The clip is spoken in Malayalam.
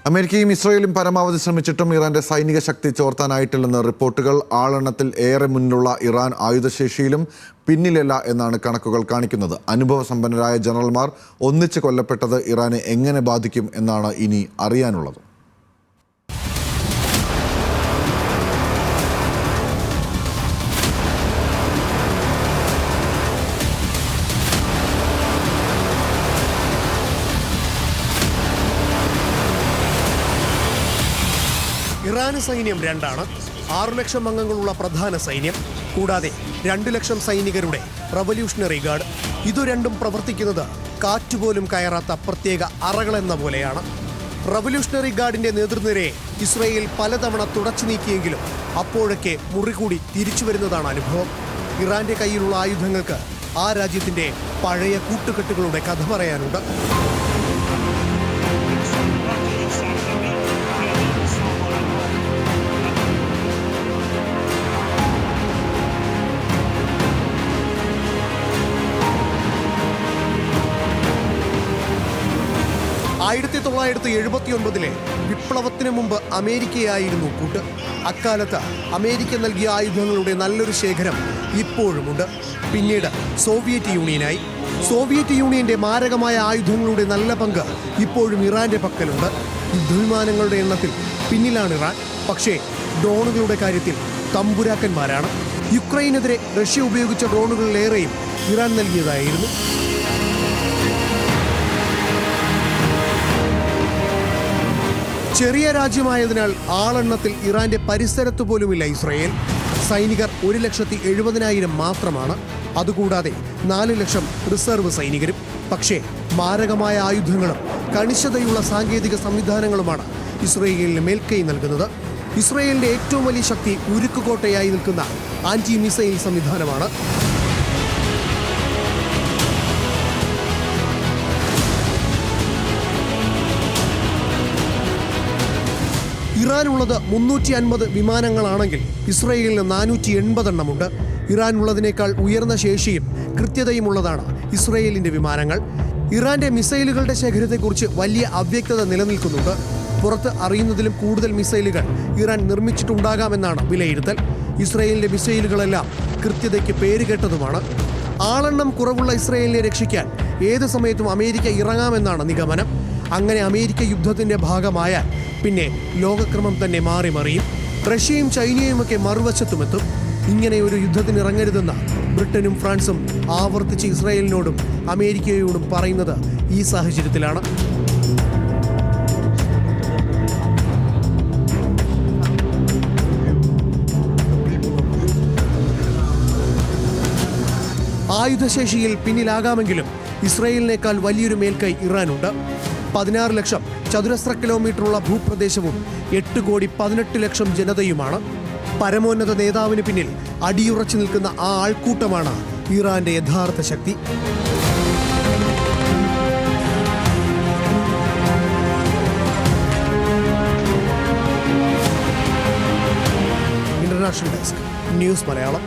അമേരിക്കയും ഇസ്രയേലും പരമാവധി ശ്രമിച്ചിട്ടും ഇറാന്റെ സൈനിക ശക്തി ചോർത്താനായിട്ടില്ലെന്ന് റിപ്പോർട്ടുകൾ. ആളെണ്ണത്തിൽ ഏറെ മുന്നിലുള്ള ഇറാൻ ആയുധശേഷിയിലും പിന്നിലല്ല എന്നാണ് കണക്കുകൾ കാണിക്കുന്നത്. അനുഭവസമ്പന്നരായ ജനറൽമാർ ഒന്നിച്ച് കൊല്ലപ്പെട്ടത് ഇറാനെ എങ്ങനെ ബാധിക്കും എന്നാണ് ഇനി അറിയാനുള്ളത്. ഇറാന് സൈന്യം 2 6 ലക്ഷം അംഗങ്ങളുള്ള പ്രധാന സൈന്യം, കൂടാതെ 2 ലക്ഷം സൈനികരുടെ റവല്യൂഷണറി ഗാർഡ്. ഇതു രണ്ടും പ്രവർത്തിക്കുന്നത് കാറ്റുപോലും കയറാത്ത പ്രത്യേക അറകളെന്ന പോലെയാണ്. റവല്യൂഷണറി ഗാർഡിന്റെ നേതൃനിരയെ ഇസ്രയേൽ പലതവണ തുടച്ചു നീക്കിയെങ്കിലും അപ്പോഴൊക്കെ മുറികൂടി തിരിച്ചു വരുന്നതാണ് അനുഭവം. ഇറാന്റെ കയ്യിലുള്ള ആയുധങ്ങൾക്ക് ആ രാജ്യത്തിന്റെ പഴയ കൂട്ടുകെട്ടുകളുടെ കഥ പറയാനുണ്ട്. ആയിരത്തി 1979 വിപ്ലവത്തിന് മുമ്പ് അമേരിക്കയായിരുന്നു കൂട്ട്. അക്കാലത്ത് അമേരിക്ക നൽകിയ ആയുധങ്ങളുടെ നല്ലൊരു ശേഖരം ഇപ്പോഴുമുണ്ട്. പിന്നീട് സോവിയറ്റ് യൂണിയനായി. സോവിയറ്റ് യൂണിയന്റെ മാരകമായ ആയുധങ്ങളുടെ നല്ല പങ്ക് ഇപ്പോഴും ഇറാന്റെ പക്കലുണ്ട്. യുദ്ധവിമാനങ്ങളുടെ എണ്ണത്തിൽ പിന്നിലാണ് ഇറാൻ. പക്ഷേ ഡ്രോണുകളുടെ കാര്യത്തിൽ തമ്പുരാക്കന്മാരാണ്. യുക്രൈനെതിരെ റഷ്യ ഉപയോഗിച്ച ഡ്രോണുകളിലേറെയും ഇറാൻ നൽകിയതായിരുന്നു. ചെറിയ രാജ്യമായതിനാൽ ആളെണ്ണത്തിൽ ഇറാന്റെ പരിസരത്ത് പോലുമില്ല ഇസ്രയേൽ. സൈനികർ 1,70,000 മാത്രമാണ്. അതുകൂടാതെ 4 ലക്ഷം റിസർവ് സൈനികരും. പക്ഷേ മാരകമായ ആയുധങ്ങളും കണിശതയുള്ള സാങ്കേതിക സംവിധാനങ്ങളുമാണ് ഇസ്രയേലിന് മേൽക്കൈ നൽകുന്നത്. ഇസ്രയേലിന്റെ ഏറ്റവും വലിയ ശക്തി ഉരുക്കുകോട്ടയായി നിൽക്കുന്ന ആന്റി മിസൈൽ സംവിധാനമാണ്. ഇറാനുള്ളത് 350 വിമാനങ്ങളാണെങ്കിൽ ഇസ്രയേലിന് 480 എണ്ണമുണ്ട്. ഇറാനുള്ളതിനേക്കാൾ ഉയർന്ന ശേഷിയും കൃത്യതയുമുള്ളതാണ് ഇസ്രയേലിന്റെ വിമാനങ്ങൾ. ഇറാന്റെ മിസൈലുകളുടെ ശേഖരത്തെക്കുറിച്ച് വലിയ അവ്യക്തത നിലനിൽക്കുന്നുണ്ട്. പുറത്ത് അറിയുന്നതിലും കൂടുതൽ മിസൈലുകൾ ഇറാൻ നിർമ്മിച്ചിട്ടുണ്ടാകാമെന്നാണ് വിലയിരുത്തൽ. ഇസ്രയേലിന്റെ മിസൈലുകളെല്ലാം കൃത്യതയ്ക്ക് പേരുകേട്ടതുമാണ്. ആളെണ്ണം കുറവുള്ള ഇസ്രയേലിനെ രക്ഷിക്കാൻ ഏത് സമയത്തും അമേരിക്ക ഇറങ്ങാമെന്നാണ് നിഗമനം. അങ്ങനെ അമേരിക്ക യുദ്ധത്തിന്റെ ഭാഗമായാൽ പിന്നെ ലോകക്രമം തന്നെ മാറി മറിയും. റഷ്യയും ചൈനയുമൊക്കെ മറുവശത്തുമെത്തും. ഇങ്ങനെ ഒരു യുദ്ധത്തിന് ഇറങ്ങരുതെന്ന് ബ്രിട്ടനും ഫ്രാൻസും ആവർത്തിച്ച് ഇസ്രായേലിനോടും അമേരിക്കയോടും പറയുന്നത് ഈ സാഹചര്യത്തിലാണ്. ആയുധശേഷിയിൽ പിന്നിലാകാമെങ്കിലും ഇസ്രായേലിനേക്കാൾ വലിയൊരു മേൽക്കൈ ഇറാനുണ്ട്. 16 ലക്ഷം ചതുരശ്ര കിലോമീറ്ററുള്ള ഭൂപ്രദേശവും 8,18,00,000 ജനതയുമാണ്. പരമോന്നത നേതാവിന് പിന്നിൽ അടിയുറച്ചു നിൽക്കുന്ന ആ ആൾക്കൂട്ടമാണ് ഇറാന്റെ യഥാർത്ഥ ശക്തി. International desk, news Malayalam.